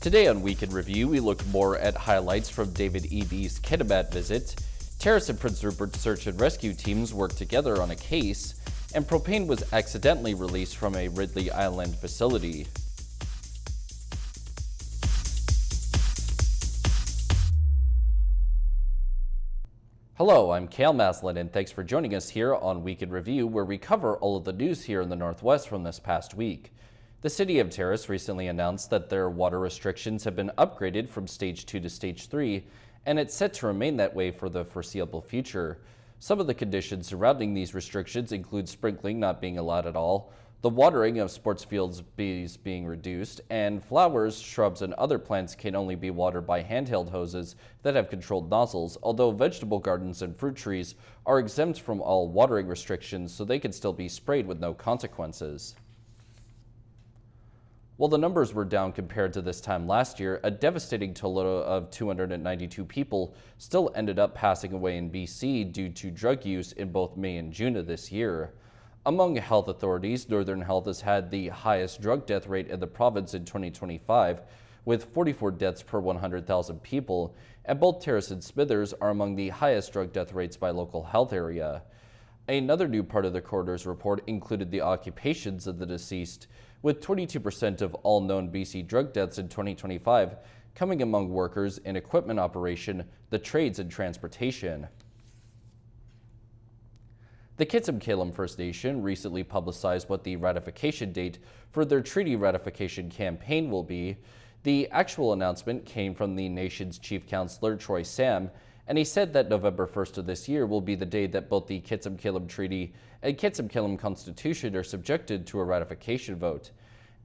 Today on Week in Review, we look more at highlights from David Eby's Kitimat visit, Terrace and Prince Rupert search and rescue teams work together on a case, and propane was accidentally released from a Ridley Island facility. Hello, I'm Cael Maslin, and thanks for joining us here on Week in Review, where we cover all of the news here in the Northwest from this past week. The City of Terrace recently announced that their water restrictions have been upgraded from Stage 2 to Stage 3, and it's set to remain that way for the foreseeable future. Some of the conditions surrounding these restrictions include sprinkling not being allowed at all, the watering of sports fields being reduced, and flowers, shrubs, and other plants can only be watered by handheld hoses that have controlled nozzles, although vegetable gardens and fruit trees are exempt from all watering restrictions, so they can still be sprayed with no consequences. While the numbers were down compared to this time last year, a devastating total of 292 people still ended up passing away in BC due to drug use in both May and June of this year. Among health authorities, Northern Health has had the highest drug death rate in the province in 2025, with 44 deaths per 100,000 people, and both Terrace and Smithers are among the highest drug death rates by local health area. Another new part of the coroner's report included the occupations of the deceased, with 22% of all known BC drug deaths in 2025 coming among workers in equipment operation, the trades, and transportation. The Kitsim-Caelum First Nation recently publicized what the ratification date for their treaty ratification campaign will be. The actual announcement came from the nation's chief counselor, Troy Sam, and he said that November 1st of this year will be the day that both the Kitsim-Caelum Treaty and Kitsim-Caelum Constitution are subjected to a ratification vote.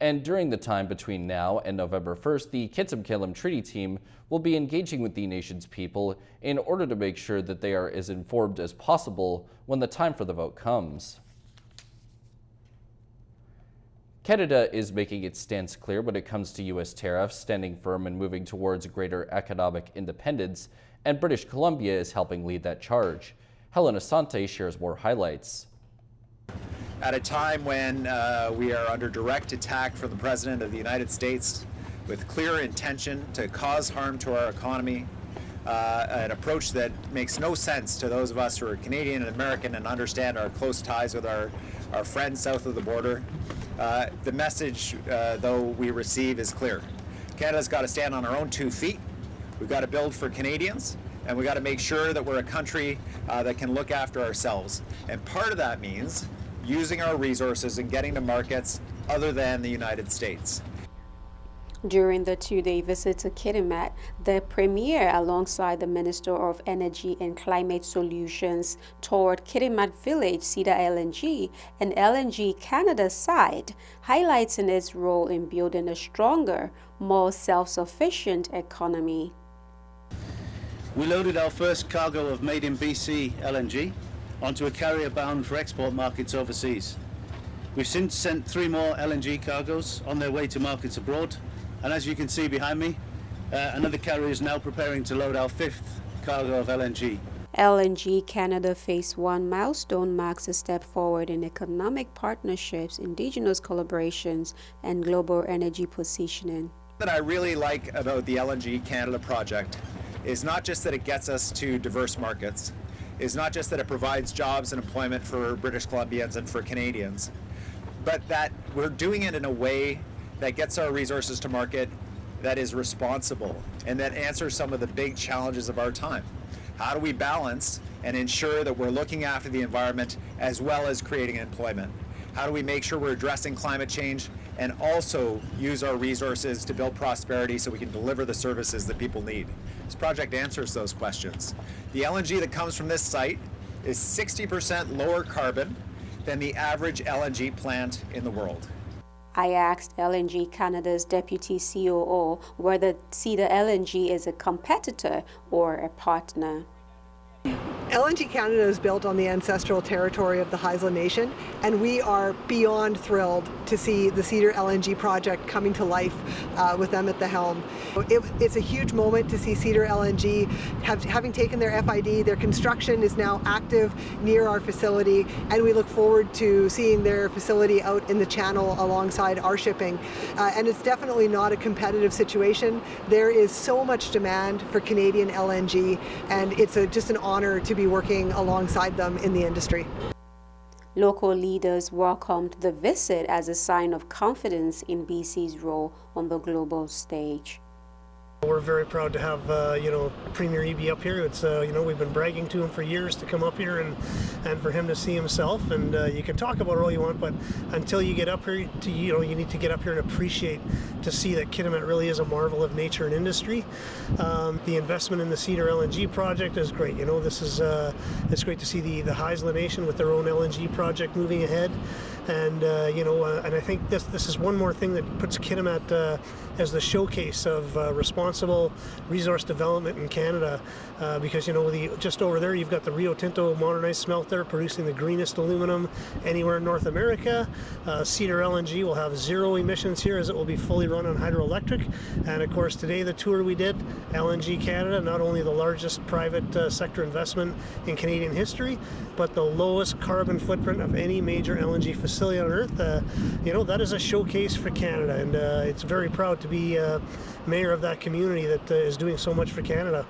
And during the time between now and November 1st, the Kitsim-Caelum Treaty team will be engaging with the nation's people in order to make sure that they are as informed as possible when the time for the vote comes. Canada is making its stance clear when it comes to U.S. tariffs, standing firm and moving towards greater economic independence, and British Columbia is helping lead that charge. Helen Asante shares more highlights. At a time when we are under direct attack from the President of the United States with clear intention to cause harm to our economy, an approach that makes no sense to those of us who are Canadian and American and understand our close ties with our friends south of the border. The message, though, we receive is clear. Canada's got to stand on our own 2 feet. We've got to build for Canadians, and we've got to make sure that we're a country that can look after ourselves. And part of that means using our resources and getting to markets other than the United States. During the 2-day visit to Kitimat, the Premier, alongside the Minister of Energy and Climate Solutions, toured Kitimat Village, Cedar LNG, and LNG Canada's side, highlighting its role in building a stronger, more self-sufficient economy. We loaded our first cargo of made in BC LNG onto a carrier bound for export markets overseas. We've since sent 3 more LNG cargoes on their way to markets abroad, and as you can see behind me, another carrier is now preparing to load our 5th cargo of LNG. LNG Canada Phase 1 milestone marks a step forward in economic partnerships, indigenous collaborations, and global energy positioning. What I really like about the LNG Canada project is not just that it gets us to diverse markets, is not just that it provides jobs and employment for British Columbians and for Canadians, but that we're doing it in a way that gets our resources to market that is responsible and that answers some of the big challenges of our time. How do we balance and ensure that we're looking after the environment as well as creating employment? How do we make sure we're addressing climate change and also use our resources to build prosperity so we can deliver the services that people need? This project answers those questions. The LNG that comes from this site is 60% lower carbon than the average LNG plant in the world. I asked LNG Canada's Deputy COO whether Cedar LNG is a competitor or a partner. LNG Canada is built on the ancestral territory of the Haisla Nation, and we are beyond thrilled to see the Cedar LNG project coming to life with them at the helm. It's a huge moment to see Cedar LNG having taken their FID. Their construction is now active near our facility, and we look forward to seeing their facility out in the channel alongside our shipping. And it's definitely not a competitive situation. There is so much demand for Canadian LNG, and it's just an honor to be working alongside them in the industry. Local leaders welcomed the visit as a sign of confidence in BC's role on the global stage. We're very proud to have, Premier Eby up here. It's, we've been bragging to him for years to come up here and for him to see himself. And you can talk about it all you want, but until you get up here, you need to get up here and appreciate to see that Kitimat really is a marvel of nature and industry. The investment in the Cedar LNG project is great. It's great to see the Haisla Nation with their own LNG project moving ahead. And and I think this is one more thing that puts Kitimat as the showcase of responsible resource development in Canada, because just over there you've got the Rio Tinto modernized smelter producing the greenest aluminum anywhere in North America. Cedar LNG will have zero emissions here as it will be fully run on hydroelectric. And of course today the tour we did, LNG Canada, not only the largest private sector investment in Canadian history, but the lowest carbon footprint of any major LNG facility on Earth. That is a showcase for Canada, and it's very proud to be mayor of that community that is doing so much for Canada.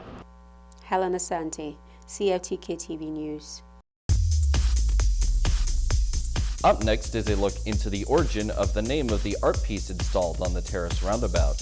Helen Asante, CFTK-TV News. Up next is a look into the origin of the name of the art piece installed on the Terrace roundabout.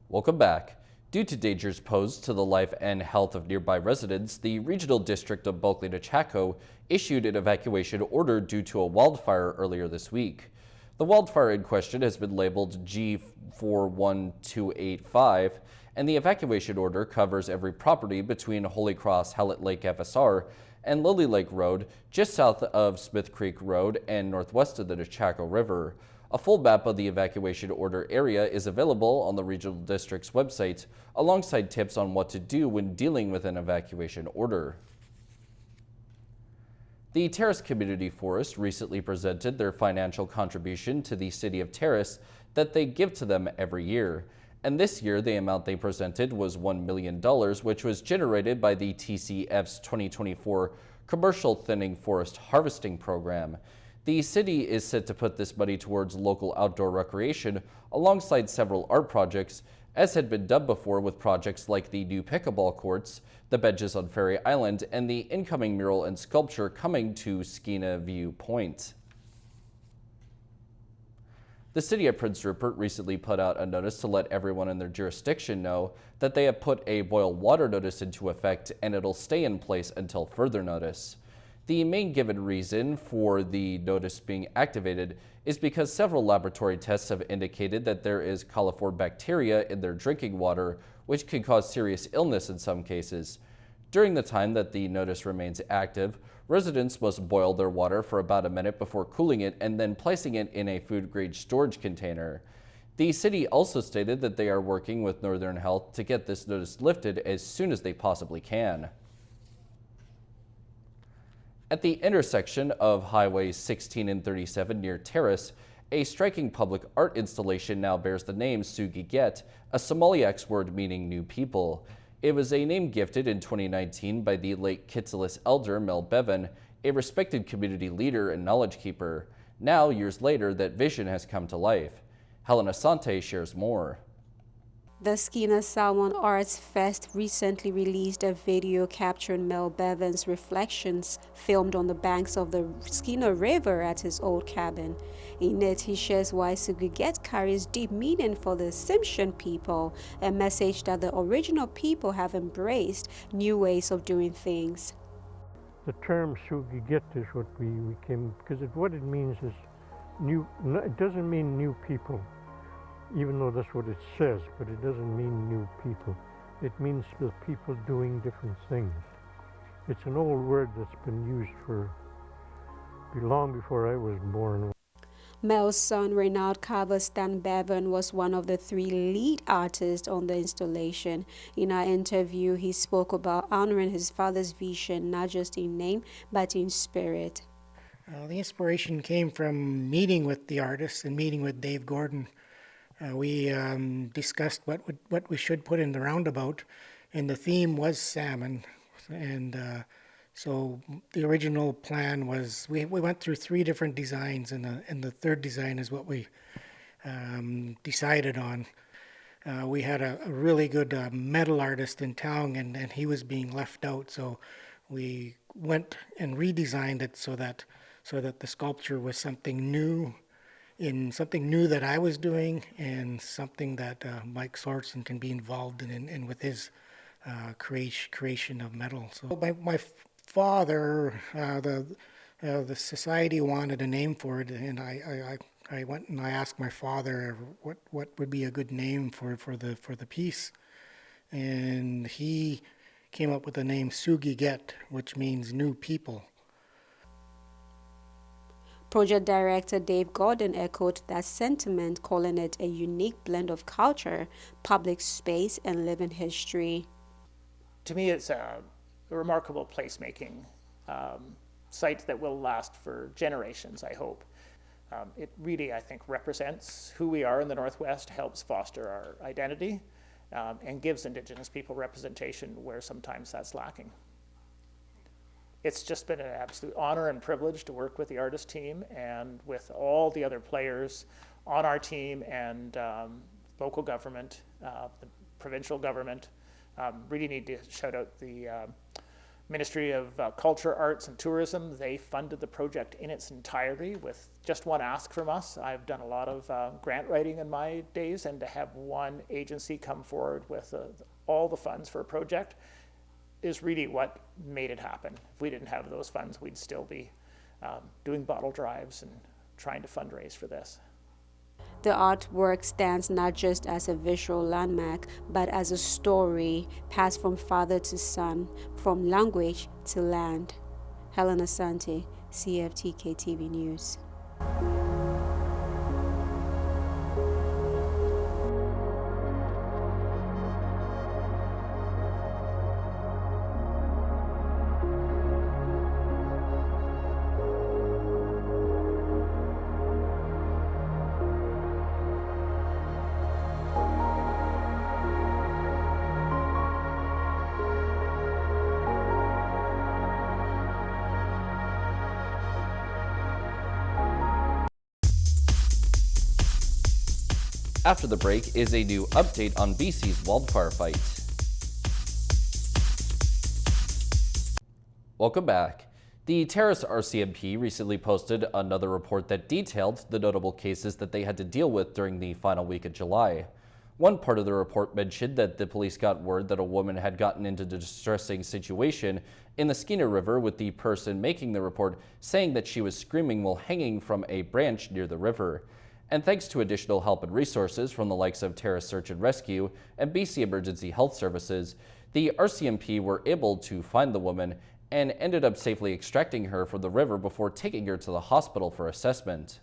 Welcome back. Due to dangers posed to the life and health of nearby residents, the Regional District of Bulkley-Nechako issued an evacuation order due to a wildfire earlier this week. The wildfire in question has been labeled G41285, and the evacuation order covers every property between Holy Cross Hallett Lake FSR and Lily Lake Road, just south of Smith Creek Road and northwest of the Nechako River. A full map of the evacuation order area is available on the Regional District's website, alongside tips on what to do when dealing with an evacuation order. The Terrace Community Forest recently presented their financial contribution to the City of Terrace that they give to them every year. And this year, the amount they presented was $1 million, which was generated by the TCF's 2024 Commercial Thinning Forest Harvesting Program. The city is set to put this money towards local outdoor recreation alongside several art projects, as had been done before with projects like the new pickleball courts, the benches on Ferry Island, and the incoming mural and sculpture coming to Skeena View Point. The city of Prince Rupert recently put out a notice to let everyone in their jurisdiction know that they have put a boil water notice into effect, and it'll stay in place until further notice. The main given reason for the notice being activated is because several laboratory tests have indicated that there is coliform bacteria in their drinking water, which could cause serious illness in some cases. During the time that the notice remains active, residents must boil their water for about a minute before cooling it and then placing it in a food-grade storage container. The city also stated that they are working with Northern Health to get this notice lifted as soon as they possibly can. At the intersection of Highways 16 and 37 near Terrace, a striking public art installation now bears the name Sugiget, a Somaliac word meaning new people. It was a name gifted in 2019 by the late Kittilis elder Mel Bevan, a respected community leader and knowledge keeper. Now, years later, that vision has come to life. Helen Asante shares more. The Skeena Salmon Arts Fest recently released a video capturing Mel Bevan's reflections filmed on the banks of the Skeena River at his old cabin. In it, he shares why Sugiget carries deep meaning for the Tsimshian people, a message that the original people have embraced new ways of doing things. The term Sugiget is what we came, because what it means is new. It doesn't mean new people, even though that's what it says, but it doesn't mean new people. It means the people doing different things. It's an old word that's been used for long before I was born. Mel's son, Renaud Carver-Stan Bevan, was one of the 3 lead artists on the installation. In our interview, he spoke about honoring his father's vision, not just in name, but in spirit. The inspiration came from meeting with the artists and meeting with Dave Gordon. We discussed what we should put in the roundabout, and the theme was salmon. And so the original plan was we went through 3 different designs, and the third design is what we decided on. We had a really good metal artist in town, and he was being left out, so we went and redesigned it so that the sculpture was something new that I was doing, and something that Mike Sorensen can be involved in with his creation of metal. So my father, the society wanted a name for it, and I went and I asked my father what would be a good name for the piece, and he came up with the name Sugiget, which means new people. Project director Dave Gordon echoed that sentiment, calling it a unique blend of culture, public space, and living history. To me, it's a remarkable placemaking site that will last for generations, I hope. It really, I think, represents who we are in the Northwest, helps foster our identity, and gives Indigenous people representation where sometimes that's lacking. It's just been an absolute honor and privilege to work with the artist team and with all the other players on our team, and local government, the provincial government. Really need to shout out the Ministry of Culture, Arts and Tourism. They funded the project in its entirety with just one ask from us. I've done a lot of grant writing in my days, and to have one agency come forward with all the funds for a project is really what made it happen. If we didn't have those funds, we'd still be doing bottle drives and trying to fundraise for this. The artwork stands not just as a visual landmark, but as a story passed from father to son, from language to land. Helen Asante, CFTK-TV News. After the break is a new update on BC's wildfire fight. Welcome back. The Terrace RCMP recently posted another report that detailed the notable cases that they had to deal with during the final week of July. One part of the report mentioned that the police got word that a woman had gotten into a distressing situation in the Skeena River, with the person making the report saying that she was screaming while hanging from a branch near the river. And thanks to additional help and resources from the likes of Terrace Search and Rescue and BC Emergency Health Services, the RCMP were able to find the woman and ended up safely extracting her from the river before taking her to the hospital for assessment.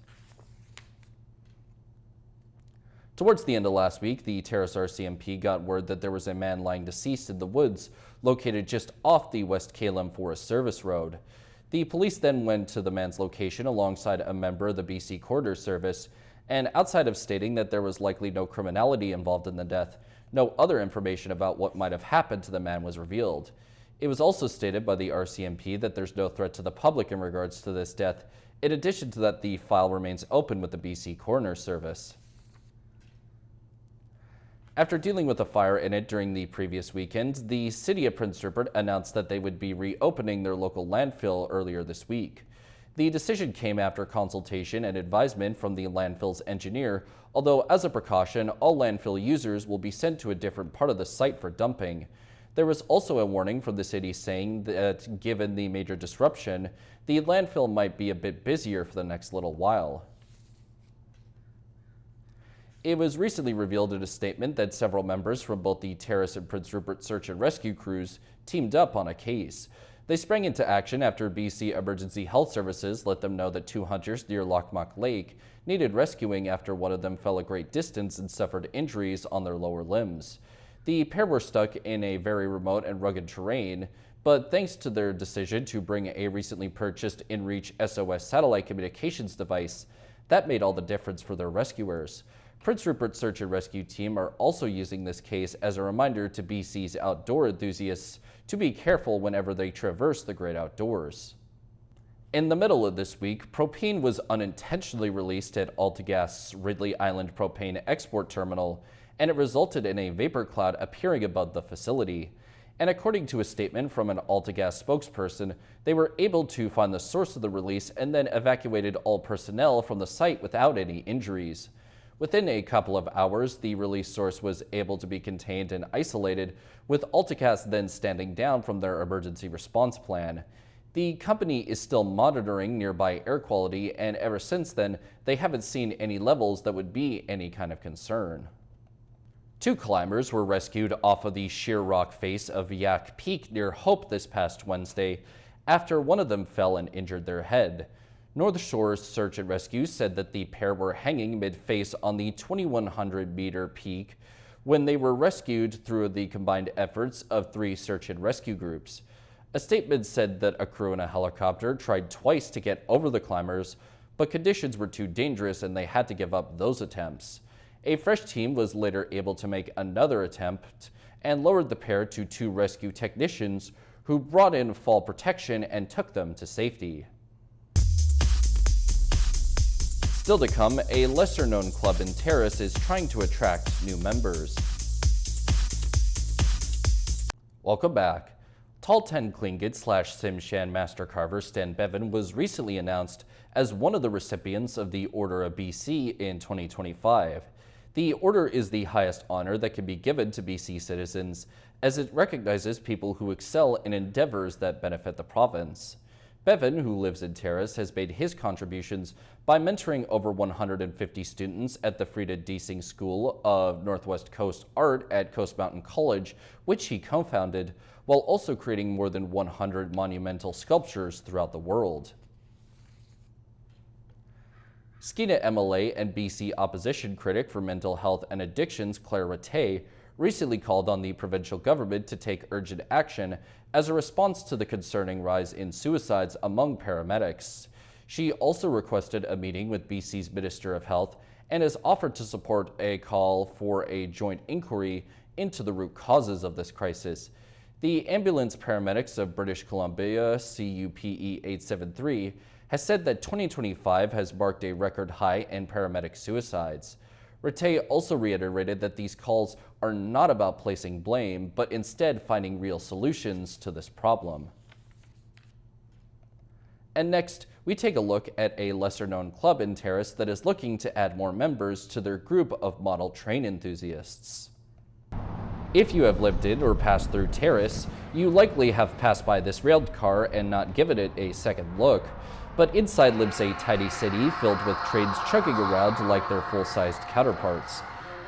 Towards the end of last week, the Terrace RCMP got word that there was a man lying deceased in the woods located just off the West Cael Forest Service Road. The police then went to the man's location alongside a member of the BC Coroner Service, and outside of stating that there was likely no criminality involved in the death, no other information about what might have happened to the man was revealed. It was also stated by the RCMP that there's no threat to the public in regards to this death. In addition to that, the file remains open with the BC Coroner Service. After dealing with a fire in it during the previous weekend, the City of Prince Rupert announced that they would be reopening their local landfill earlier this week. The decision came after consultation and advisement from the landfill's engineer, although as a precaution, all landfill users will be sent to a different part of the site for dumping. There was also a warning from the city saying that given the major disruption, the landfill might be a bit busier for the next little while. It was recently revealed in a statement that several members from both the Terrace and Prince Rupert search and rescue crews teamed up on a case. They sprang into action after BC Emergency Health Services let them know that 2 hunters near Lochmock Lake needed rescuing after one of them fell a great distance and suffered injuries on their lower limbs. The pair were stuck in a very remote and rugged terrain, but thanks to their decision to bring a recently purchased InReach SOS satellite communications device, that made all the difference for their rescuers. Prince Rupert Search and Rescue Team are also using this case as a reminder to BC's outdoor enthusiasts to be careful whenever they traverse the great outdoors. In the middle of this week, propane was unintentionally released at AltaGas's Ridley Island Propane Export Terminal, and it resulted in a vapor cloud appearing above the facility. And according to a statement from an AltaGas spokesperson, they were able to find the source of the release and then evacuated all personnel from the site without any injuries. Within a couple of hours, the release source was able to be contained and isolated, with AltaGas then standing down from their emergency response plan. The company is still monitoring nearby air quality, and ever since then, they haven't seen any levels that would be any kind of concern. 2 climbers were rescued off of the sheer rock face of Yak Peak near Hope this past Wednesday after one of them fell and injured their head. North Shore Search and Rescue said that the pair were hanging mid-face on the 2,100-meter peak when they were rescued through the combined efforts of 3 search and rescue groups. A statement said that a crew in a helicopter tried twice to get over the climbers, but conditions were too dangerous and they had to give up those attempts. A fresh team was later able to make another attempt and lowered the pair to 2 rescue technicians who brought in fall protection and took them to safety. Still to come, a lesser-known club in Terrace is trying to attract new members. Welcome back. Tall 10 Tlingit / Tsimshan Master Carver Stan Bevan was recently announced as one of the recipients of the Order of BC in 2025. The order is the highest honor that can be given to BC citizens, as it recognizes people who excel in endeavors that benefit the province. Bevan, who lives in Terrace, has made his contributions by mentoring over 150 students at the Frida Deasing School of Northwest Coast Art at Coast Mountain College, which he co-founded, while also creating more than 100 monumental sculptures throughout the world. Skeena MLA and BC opposition critic for mental health and addictions Claire Rattay recently called on the provincial government to take urgent action as a response to the concerning rise in suicides among paramedics. She also requested a meeting with BC's Minister of Health and has offered to support a call for a joint inquiry into the root causes of this crisis. The Ambulance Paramedics of British Columbia, CUPE 873, has said that 2025 has marked a record high in paramedic suicides. Rattay also reiterated that these calls are not about placing blame, but instead finding real solutions to this problem. And next, we take a look at a lesser-known club in Terrace that is looking to add more members to their group of model train enthusiasts. If you have lived in or passed through Terrace, you likely have passed by this railed car and not given it a second look. But inside lives a tidy city filled with trains chugging around like their full-sized counterparts.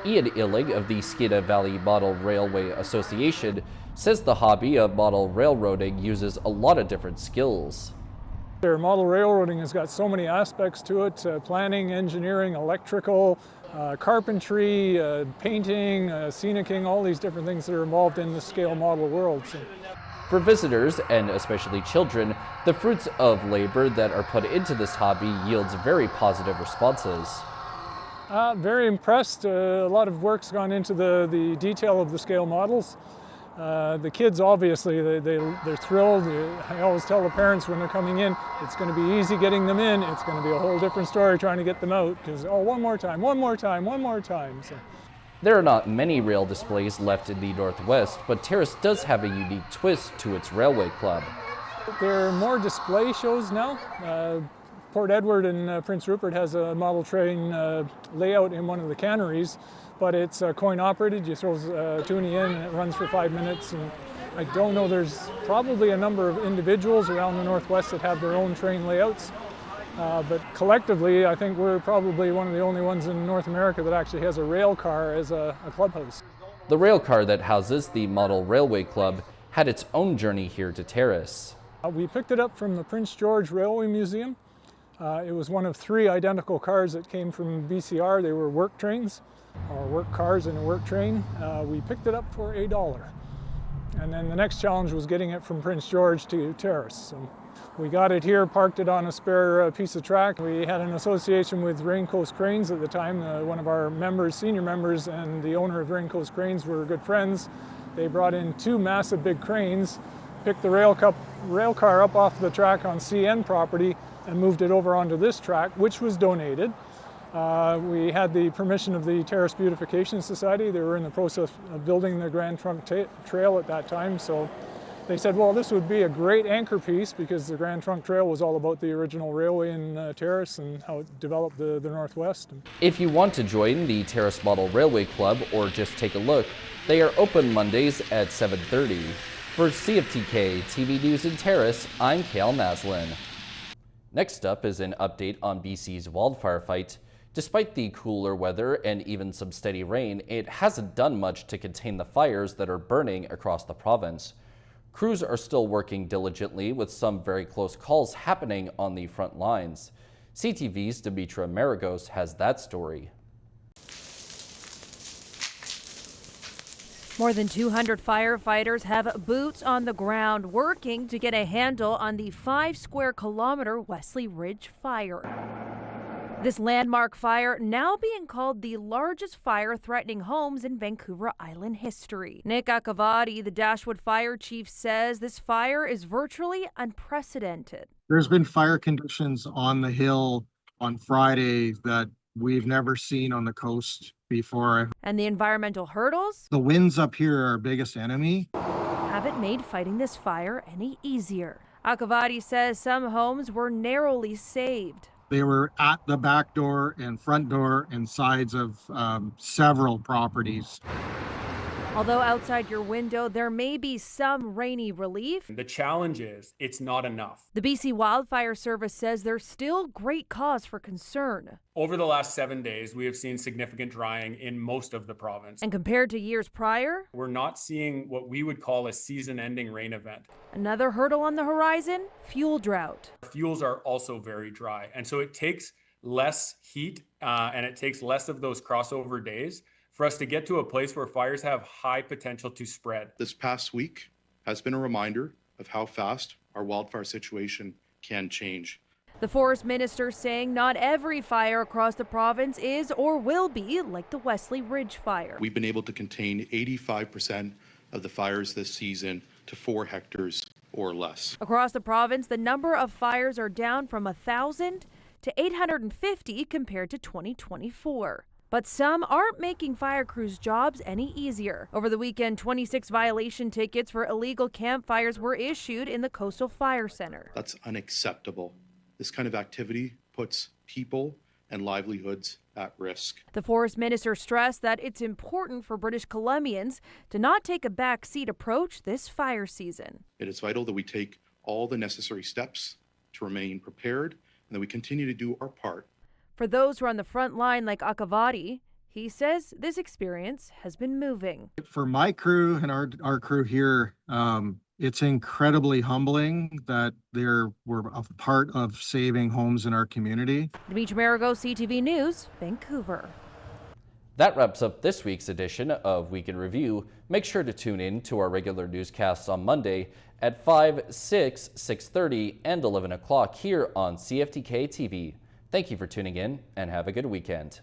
Ian Illing of the Skeena Valley Model Railway Association says the hobby of model railroading uses a lot of different skills. Their model railroading has got so many aspects to it, planning, engineering, electrical, carpentry, painting, scenicking, all these different things that are involved in the scale model world. For visitors, and especially children, the fruits of labor that are put into this hobby yields very positive responses. Very impressed. A lot of work's gone into the detail of the scale models. The kids, obviously, they're thrilled. I always tell the parents when they're coming in, it's going to be easy getting them in. It's going to be a whole different story trying to get them out, because, oh, one more time, one more time, one more time. So. There are not many rail displays left in the Northwest, but Terrace does have a unique twist to its railway club. There are more display shows now. Port Edward and Prince Rupert has a model train layout in one of the canneries, but it's coin operated. You throw a toonie in and it runs for 5 minutes. And I don't know, there's probably a number of individuals around the Northwest that have their own train layouts. But collectively, I think we're probably one of the only ones in North America that actually has a rail car as a clubhouse. The rail car that houses the Model Railway Club had its own journey here to Terrace. We picked it up from the Prince George Railway Museum. It was one of 3 identical cars that came from BCR. They were work trains, or work cars in a work train. We picked it up for $1. And then the next challenge was getting it from Prince George to Terrace. So we got it here, parked it on a spare piece of track. We had an association with Rain Coast Cranes at the time. One of our members, senior members, and the owner of Rain Coast Cranes were good friends. They brought in 2 massive big cranes, picked the rail car up off the track on CN property and moved it over onto this track, which was donated. We had the permission of the Terrace Beautification Society. They were in the process of building the Grand Trunk Trail at that time, so they said, well, this would be a great anchor piece because the Grand Trunk Trail was all about the original railway in Terrace and how it developed the Northwest. If you want to join the Terrace Model Railway Club or just take a look, they are open Mondays at 7:30. For CFTK-TV News in Terrace, I'm Cael Maslin. Next up is an update on BC's wildfire fight. Despite the cooler weather and even some steady rain, it hasn't done much to contain the fires that are burning across the province. Crews are still working diligently with some very close calls happening on the front lines. CTV's Dimitra Maragos has that story. More than 200 firefighters have boots on the ground working to get a handle on the 5 square kilometer Wesley Ridge fire. This landmark fire now being called the largest fire threatening homes in Vancouver Island history. Nick Akavati, the Dashwood Fire Chief, says this fire is virtually unprecedented. There's been fire conditions on the hill on Friday that we've never seen on the coast before. And the environmental hurdles? The winds up here are our biggest enemy. Haven't made fighting this fire any easier. Akavati says some homes were narrowly saved. They were at the back door and front door and sides of several properties. Although outside your window, there may be some rainy relief. The challenge is it's not enough. The BC Wildfire Service says there's still great cause for concern. Over the last 7 days, we have seen significant drying in most of the province. And compared to years prior, we're not seeing what we would call a season-ending rain event. Another hurdle on the horizon, fuel drought. Fuels are also very dry, and so it takes less heat and it takes less of those crossover days for us to get to a place where fires have high potential to spread. This past week has been a reminder of how fast our wildfire situation can change. The Forest Minister saying not every fire across the province is or will be like the Wesley Ridge fire. We've been able to contain 85% of the fires this season to 4 hectares or less. Across the province, the number of fires are down from 1,000 to 850 compared to 2024. But some aren't making fire crews' jobs any easier. Over the weekend, 26 violation tickets for illegal campfires were issued in the Coastal Fire Center. That's unacceptable. This kind of activity puts people and livelihoods at risk. The Forest Minister stressed that it's important for British Columbians to not take a backseat approach this fire season. It is vital that we take all the necessary steps to remain prepared and that we continue to do our part. For those who are on the front line like Akavati, he says this experience has been moving. For my crew and our crew here, it's incredibly humbling that we're a part of saving homes in our community. Dimitra Maragos, CTV News, Vancouver. That wraps up this week's edition of Week in Review. Make sure to tune in to our regular newscasts on Monday at 5, 6, 6:30, and 11 o'clock here on CFTK-TV. Thank you for tuning in and have a good weekend.